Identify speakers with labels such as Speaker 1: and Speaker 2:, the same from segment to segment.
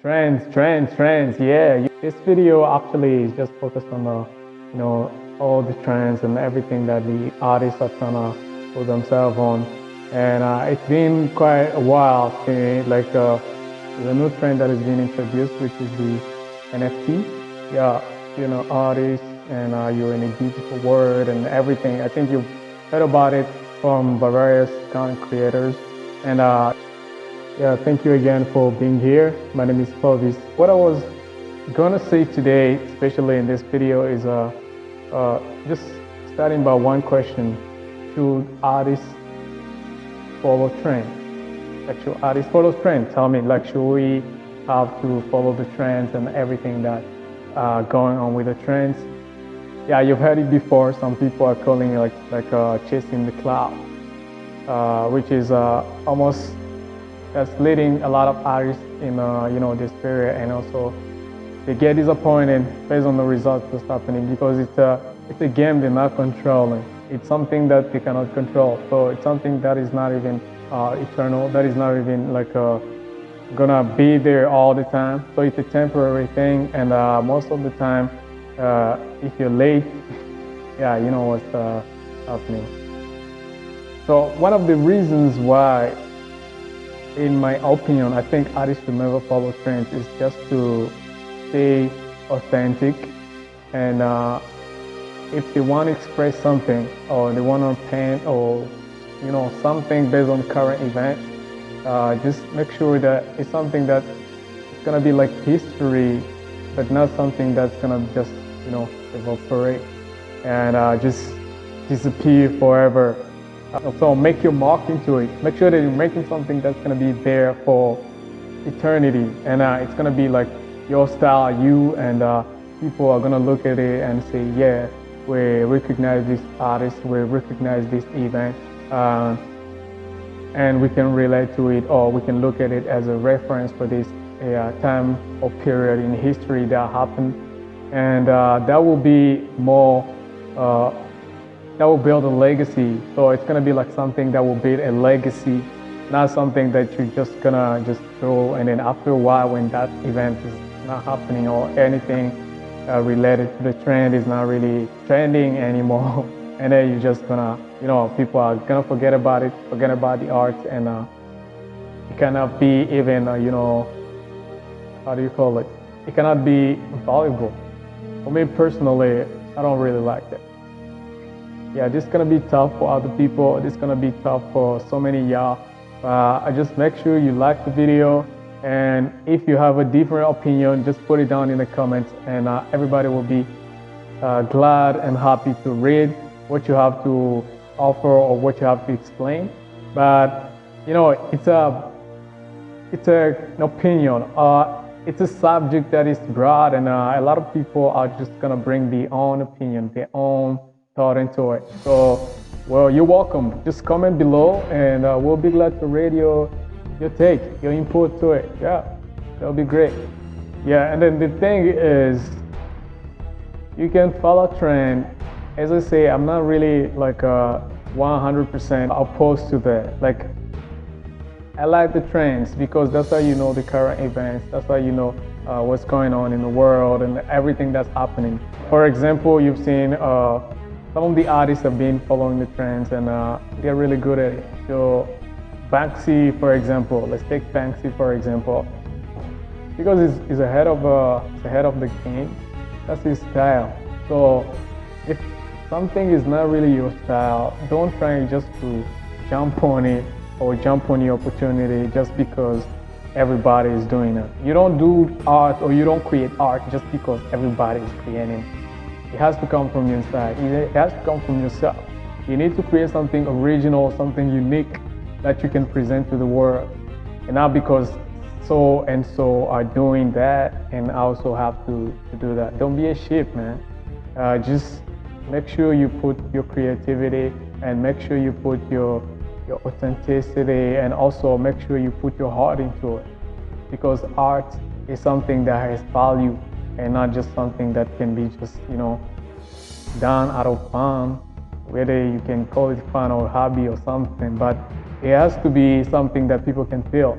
Speaker 1: Trends. Yeah, this video actually is just focused on all the trends and everything that the artists are trying to put themselves on. And it's been quite a while since there's a new trend that has been introduced, which is the NFT. Yeah, artists and you're in a digital world and everything. I think you've heard about it from various content creators. And yeah, thank you again for being here. My name is Clovis. What I was gonna say today, especially in this video, is just starting by one question: should artists follow trend? Like, should artists follow trend? Tell me, like, should we have to follow the trends and everything that going on with the trends? Yeah, you've heard it before. Some people are calling it chasing the cloud, which is almost that's leading a lot of artists in despair, and also they get disappointed based on the results that's happening because it's a game they're not controlling. It's something that they cannot control. So it's something that is not even eternal. That is not even gonna be there all the time. So it's a temporary thing, and most of the time, if you're late, yeah, you know what's happening. So one of the reasons why, in my opinion, I think artists should never follow trends is just to stay authentic. And if they want to express something, or they want to paint, or something based on current events, just make sure that it's something that it's gonna be like history, but not something that's gonna just evaporate and just disappear forever. So make your mark into it. Make sure that you're making something that's gonna be there for eternity, and it's gonna be like your style, you, and people are gonna look at it and say, yeah, we recognize this artist, we recognize this event, and we can relate to it, or we can look at it as a reference for this time or period in history that happened, and that will be more. That will build a legacy. So it's gonna be like something that will build a legacy, not something that you're just gonna just throw, and then after a while, when that event is not happening or anything related to the trend is not really trending anymore, and then you're just gonna, people are gonna forget about it, forget about the art, and it cannot be even, how do you call it? It cannot be valuable. For me personally, I don't really like that. Yeah, this is gonna be tough for other people. This is gonna be tough for so many y'all. I just make sure you like the video, and if you have a different opinion, just put it down in the comments, and everybody will be glad and happy to read what you have to offer or what you have to explain. But it's an opinion. It's a subject that is broad, and a lot of people are just gonna bring their own opinion, their own thought into it. So, well, you're welcome. Just comment below, and we'll be glad to read your take, your input to it. Yeah, that'll be great. Yeah, and then the thing is, you can follow trend. As I say, I'm not really like 100% opposed to that. Like, I like the trends because that's how you know the current events. That's how you know what's going on in the world and everything that's happening. For example, you've seen some of the artists have been following the trends, and they're really good at it. So Banksy, for example, let's take Banksy for example, because he's ahead of the game. That's his style. So if something is not really your style, don't try just to jump on it or jump on the opportunity just because everybody is doing it. You don't do art, or you don't create art just because everybody is creating it. It has to come from your inside. It has to come from yourself. You need to create something original, something unique that you can present to the world. And not because so and so are doing that, and I also have to do that. Don't be a sheep, man. Just make sure you put your creativity, and make sure you put your authenticity, and also make sure you put your heart into it. Because art is something that has value, and not just something that can be just, done out of fun, whether you can call it fun or hobby or something, but it has to be something that people can feel,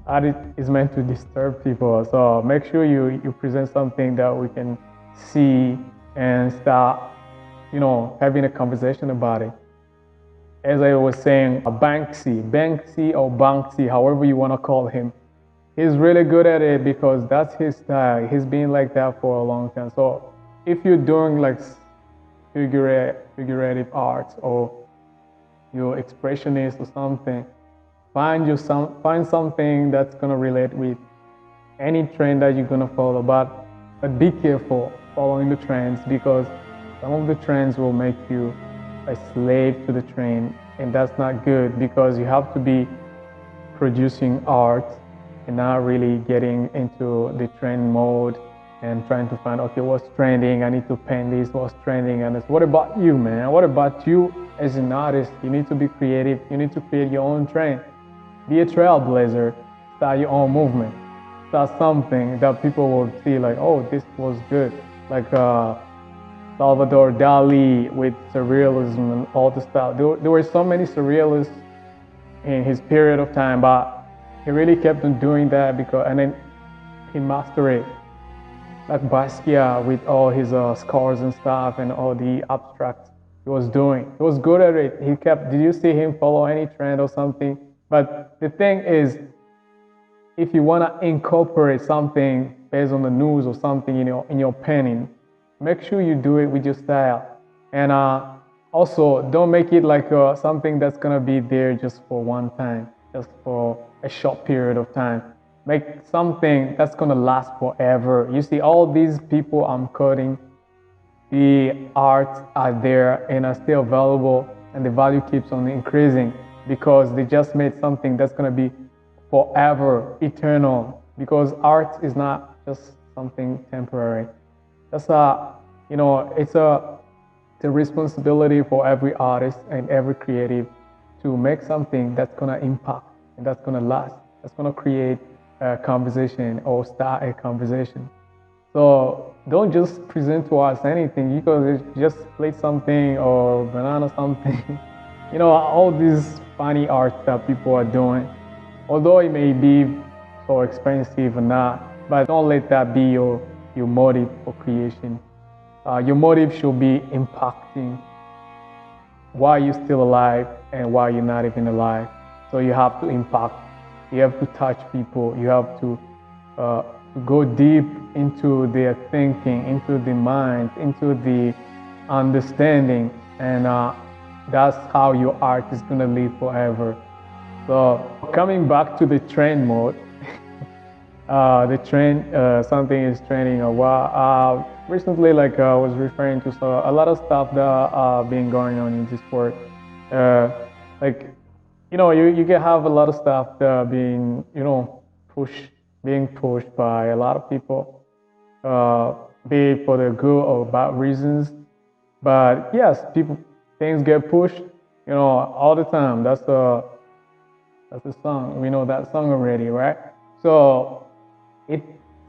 Speaker 1: art is meant to disturb people. So make sure you present something that we can see and start, having a conversation about it. As I was saying, Banksy or Banksy, however you want to call him, he's really good at it because that's his style. He's been like that for a long time. So if you're doing like figurative arts or you're expressionist or something, find something that's gonna relate with any trend that you're gonna follow. But be careful following the trends because some of the trends will make you a slave to the trend, and that's not good because you have to be producing art and not really getting into the trend mode and trying to find, okay, what's trending? I need to paint this, what's trending? And it's, what about you, man? What about you as an artist? You need to be creative. You need to create your own trend. Be a trailblazer. Start your own movement. Start something that people will see like, oh, this was good. Like Salvador Dali with surrealism and all the stuff. There were so many surrealists in his period of time, but he really kept on doing that and then he mastered it. Like Basquiat with all his scars and stuff and all the abstracts he was doing. He was good at it. Did you see him follow any trend or something? But the thing is, if you want to incorporate something based on the news or something in your painting, make sure you do it with your style. And also, don't make it like something that's going to be there just for one time, just for a short period of time. Make something that's going to last forever. You see, all these people I'm quoting, the art are there and are still valuable, and the value keeps on increasing because they just made something that's going to be forever, eternal. Because art is not just something temporary. That's it's the responsibility for every artist and every creative to make something that's gonna impact and that's gonna last, that's gonna create a conversation or start a conversation. So don't just present to us anything because it's just plate something or banana something. All these funny art that people are doing, although it may be so expensive or not, but don't let that be your motive for creation. Your motive should be impacting while you're still alive and while you're not even alive. So you have to impact, you have to touch people, you have to go deep into their thinking, into the mind, into the understanding, and that's how your art is going to live forever. So coming back to the trend mode, the trend, something is trending a while. Recently, like I was referring to, so a lot of stuff that been going on in this world. Like, you can have a lot of stuff that being, being pushed by a lot of people, be it for the good or bad reasons. But yes, things get pushed, all the time. That's the song. We know that song already, right? So if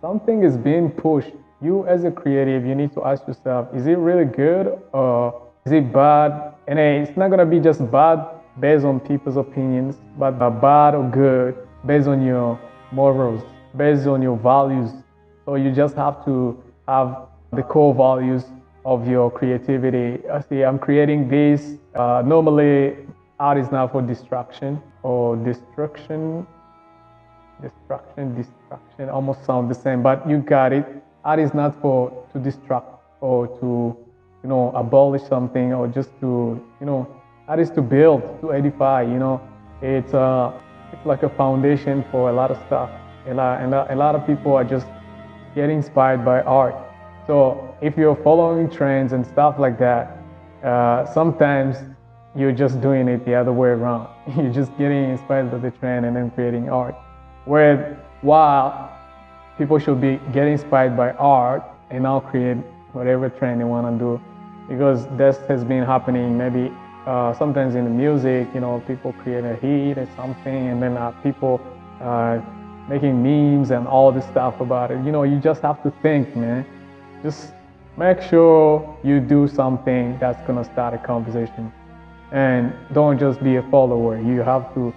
Speaker 1: something is being pushed, you as a creative, you need to ask yourself, is it really good or is it bad? And it's not gonna be just bad based on people's opinions, but bad or good based on your morals, based on your values. So you just have to have the core values of your creativity. I see, I'm creating this. Normally, art is not for distraction or destruction. Distraction almost sound the same, but you got it. Art is not to distract or to abolish something or just to art is to build, to edify. It's like a foundation for a lot of stuff. And a lot of people are just getting inspired by art. So if you're following trends and stuff like that, sometimes you're just doing it the other way around. You're just getting inspired by the trend and then creating art. While people should be getting inspired by art and now create whatever trend they want to do, because this has been happening maybe sometimes in the music, people create a hit or something, and then people making memes and all this stuff about it. You just have to think, man. Just make sure you do something that's gonna start a conversation, and don't just be a follower. You have to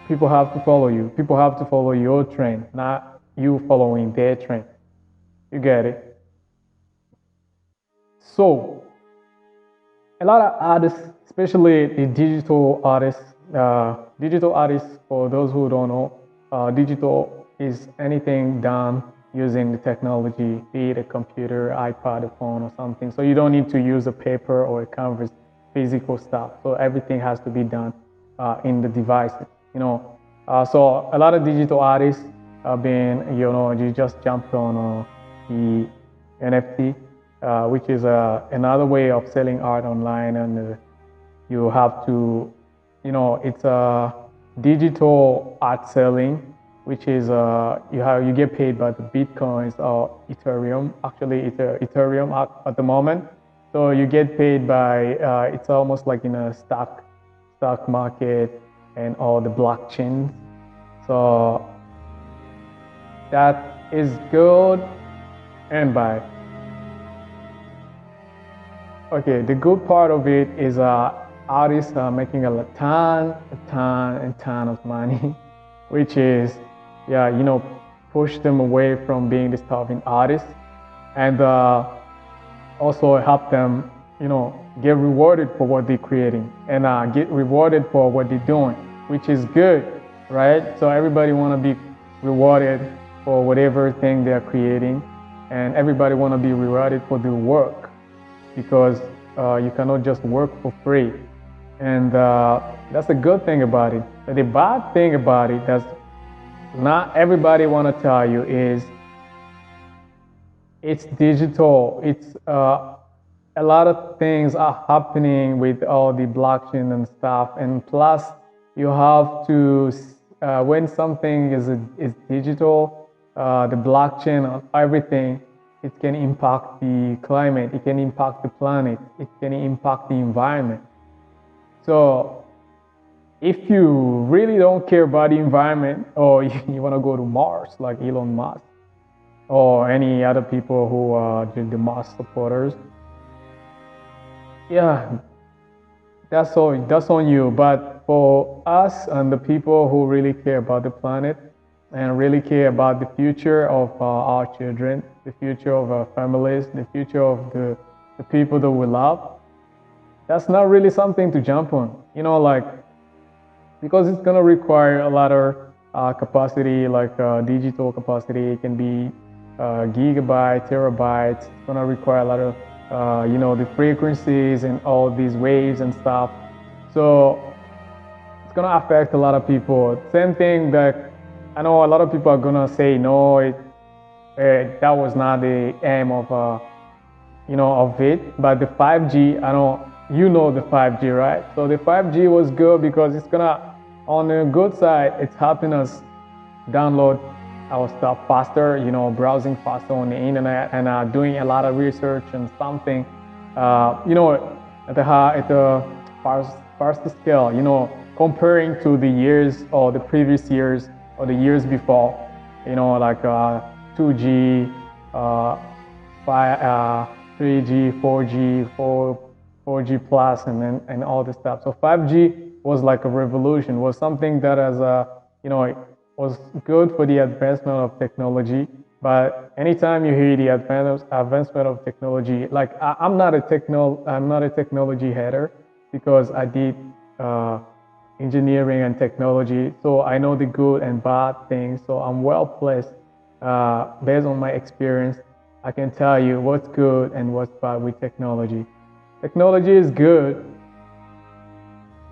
Speaker 1: people have to follow you. People have to follow your trend, not you following their trend. You get it? So a lot of artists, especially the digital artists, for those who don't know, digital is anything done using the technology, be it a computer, iPad, a phone, or something. So you don't need to use a paper or a canvas, physical stuff. So everything has to be done in the devices, you know. So a lot of digital artists have been, you know, you just jumped on the NFT, which is another way of selling art online, and you have to, you know, it's a digital art selling, which is you get paid by the bitcoins or Ethereum. Actually, it's Ethereum at the moment. So you get paid by it's almost like in a stock market and all the blockchains. So that is good and bad. Okay, the good part of it is artists are making a ton of money, which is, yeah, you know, push them away from being the starving artists, and also help them, you know, get rewarded for what they're creating, and get rewarded for what they're doing, which is good, right? So everybody want to be rewarded for whatever thing they're creating, and everybody want to be rewarded for the work, because you cannot just work for free. And that's a good thing about it. But the bad thing about it, that's not everybody want to tell you, is it's digital. It's a lot of things are happening with all the blockchain and stuff. And plus, you have to, when something is digital, the blockchain on everything, it can impact the climate, it can impact the planet, it can impact the environment. So if you really don't care about the environment, or you want to go to Mars like Elon Musk or any other people who are the Mars supporters, yeah, that's on you. But for us and the people who really care about the planet and really care about the future of our children, the future of our families, the future of the people that we love, that's not really something to jump on, you know, like, because it's gonna require a lot of capacity, like digital capacity. It can be gigabytes, terabytes. It's gonna require a lot of, you know, the frequencies and all these waves and stuff. So it's gonna affect a lot of people. Same thing that I know a lot of people are gonna say, no, that was not the aim of, you know, of it. But the 5G, I don't, you know, the 5G, right? So the 5G was good because it's gonna, on the good side, it's helping us download our stuff faster, you know, browsing faster on the internet, and doing a lot of research and something, you know, at the faster scale, you know, comparing to the years or the previous years or the years before, you know, like 2G, 3G, 4G, 4G plus, and all this stuff. So 5G was like a revolution, was something that has, you know, was good for the advancement of technology. But anytime you hear the advancement of technology, like I'm not a technology hater, because I did engineering and technology, so I know the good and bad things. So I'm well placed, based on my experience. I can tell you what's good and what's bad with technology. Technology is good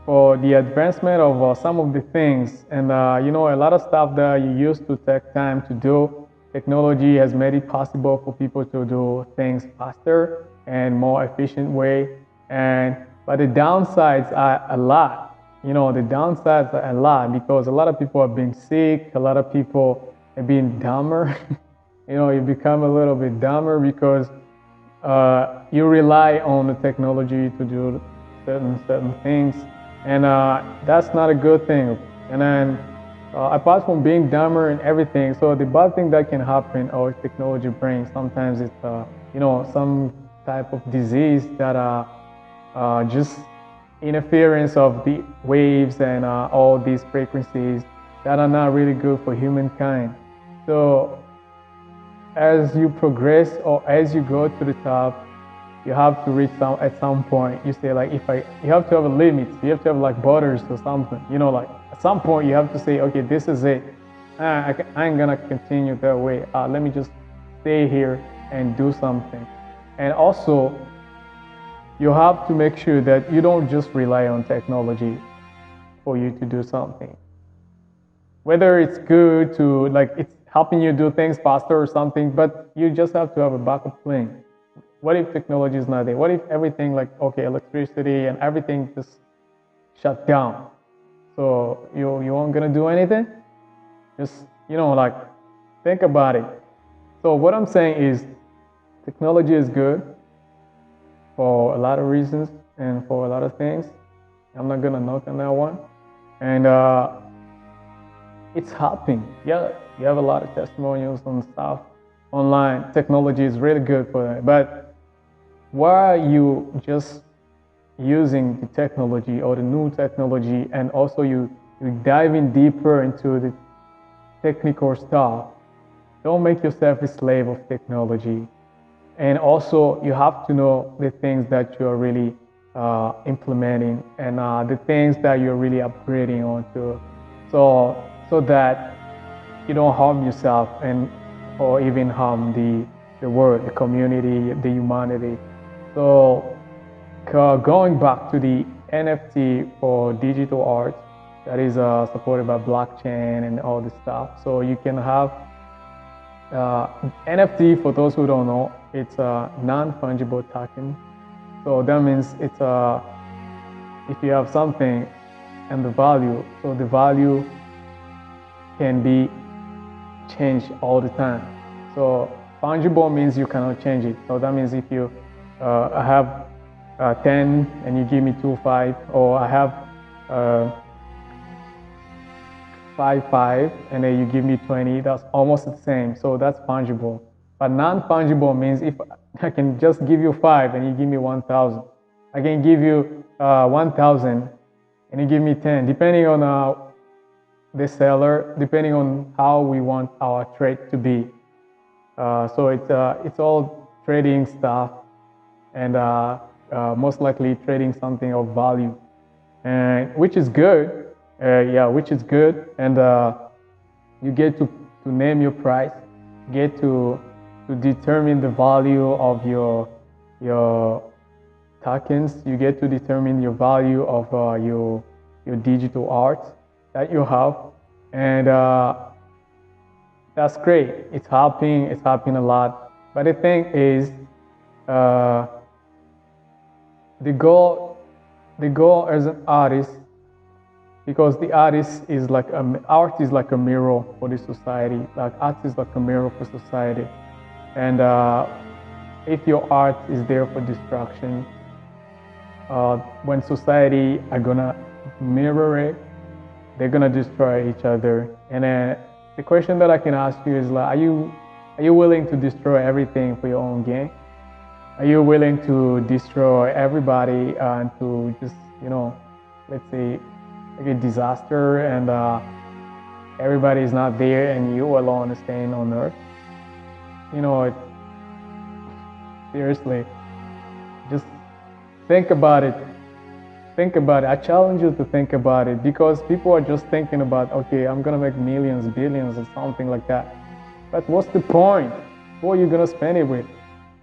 Speaker 1: for the advancement of some of the things, and you know, a lot of stuff that you used to take time to do, technology has made it possible for people to do things faster and more efficient way. But the downsides are a lot. You know, the downsides are a lot, because a lot of people are being sick, a lot of people are being dumber. You know, you become a little bit dumber because you rely on the technology to do certain things, and that's not a good thing. And then apart from being dumber and everything, so the bad thing that can happen, or technology brings, sometimes it's you know, some type of disease that just interference of the waves and all these frequencies that are not really good for humankind. So as you progress or as you go to the top, you have to reach at some point. You say like, you have to have a limit. You have to have like borders or something. Like at some point you have to say, okay, this is it. I ain't gonna continue that way. Let me just stay here and do something. And also, you have to make sure that you don't just rely on technology for you to do something. Whether it's good to, like, it's helping you do things faster or something, but you just have to have a backup plan. What if technology is not there? What if everything, like, okay, electricity and everything just shut down? So you aren't gonna do anything? Just, like, think about it. So what I'm saying is technology is good for a lot of reasons and for a lot of things. I'm not gonna knock on that one. And it's helping. Yeah, you have a lot of testimonials and stuff online. Technology is really good for that. But why are you just using the technology or the new technology, and also you diving deeper into the technical stuff? Don't make yourself a slave of technology. And also, you have to know the things that you're really implementing and the things that you're really upgrading onto, so that you don't harm yourself or even harm the world, the community, the humanity. So going back to the NFT for digital art that is supported by blockchain and all this stuff. So you can have NFT, for those who don't know, it's a non-fungible token. So that means it's if you have something and the value, so the value can be changed all the time. So fungible means you cannot change it. So that means if you have 10 and you give me 2 5, or I have 5 and then you give me 20, that's almost the same. So that's fungible. But non-fungible means if I can just give you 5 and you give me 1,000. I can give you 1,000 and you give me 10, depending on the seller, depending on how we want our trade to be. So it's all trading stuff, and most likely trading something of value, and which is good. Which is good, and you get to name your price, get to determine the value of your tokens. You get to determine your value of your digital art that you have, and that's great. It's helping a lot. But the thing is, the goal as an artist, because the artist is like art is like a mirror for the society. Like art is like a mirror for society, and if your art is there for destruction, when society are gonna mirror it, they're gonna destroy each other. And then the question that I can ask you is like, are you willing to destroy everything for your own gain? Are you willing to destroy everybody and to just, let's say, like a disaster, and everybody is not there and you alone is staying on Earth? Seriously, just think about it. Think about it. I challenge you to think about it, because people are just thinking about, okay, I'm gonna make millions, billions, or something like that. But what's the point? Who are you gonna spend it with?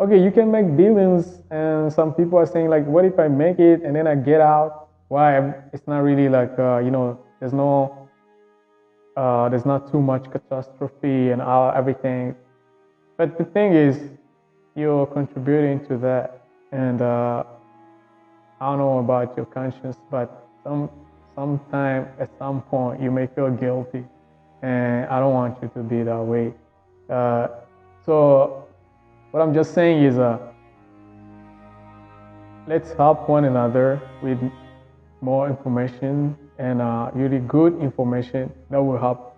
Speaker 1: Okay, you can make billions, and some people are saying like, what if I make it and then I get out? Why? It's not really like there's not too much catastrophe and everything. But the thing is, you're contributing to that, and I don't know about your conscience, but sometime at some point you may feel guilty, and I don't want you to be that way. So what I'm just saying is, let's help one another with more information, and really good information that will help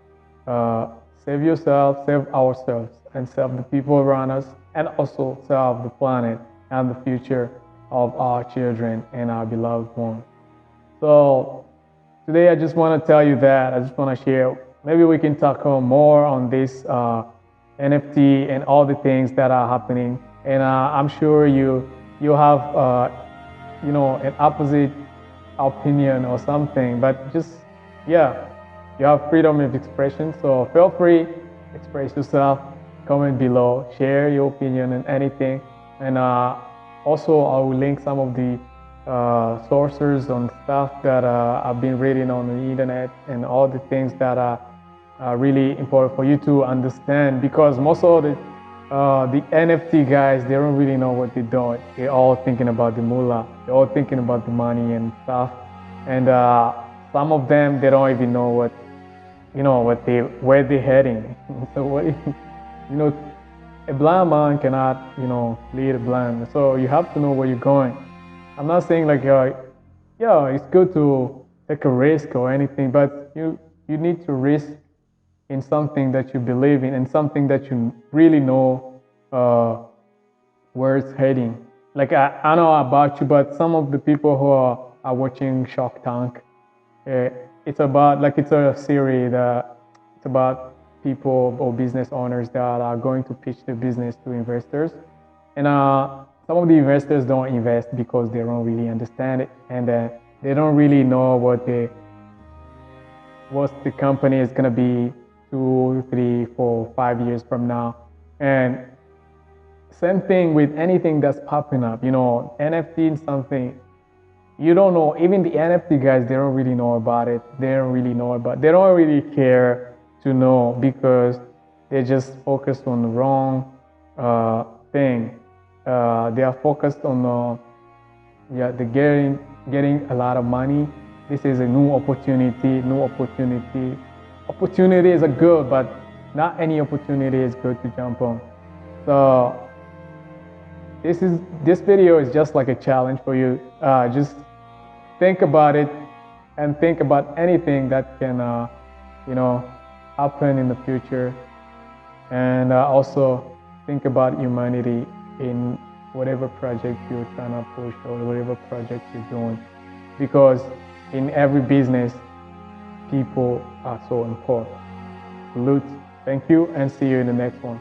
Speaker 1: save yourself, save ourselves, and save the people around us, and also save the planet and the future of our children and our beloved ones. So today I just want to tell you that I just want to share. Maybe we can talk more on this NFT and all the things that are happening. And I'm sure you have an opposite opinion or something, but just yeah, you have freedom of expression. So feel free, express yourself, comment below, share your opinion and anything. And also, I will link some of the sources on stuff that I've been reading on the internet and all the things that are really important for you to understand, because most of the NFT guys, they don't really know what they're doing. They're all thinking about the moolah. They're all thinking about the money and stuff. And some of them, they don't even know where they're heading. So a blind man cannot, lead a blind. So you have to know where you're going. I'm not saying like, yeah, it's good to take a risk or anything, but you need to risk in something that you believe in and something that you really know where it's heading. Like I know about you, but some of the people who are watching Shark Tank, it's about like it's a series that it's about people or business owners that are going to pitch the business to investors, and some of the investors don't invest because they don't really understand it, and they don't really know what the company is gonna be 2, 3, 4, 5 years from now. And same thing with anything that's popping up, NFT and something. You don't know, even the NFT guys, they don't really know about it. They don't really care to know, because they're just focused on the wrong thing. They are focused on they're getting a lot of money. This is a new opportunity. Opportunities are good, but not any opportunity is good to jump on. So this video is just like a challenge for you. Just think about it and think about anything that can happen in the future, and also think about humanity in whatever project you're trying to push or whatever project you're doing, because in every business, people are so important. Salute. Thank you, and see you in the next one.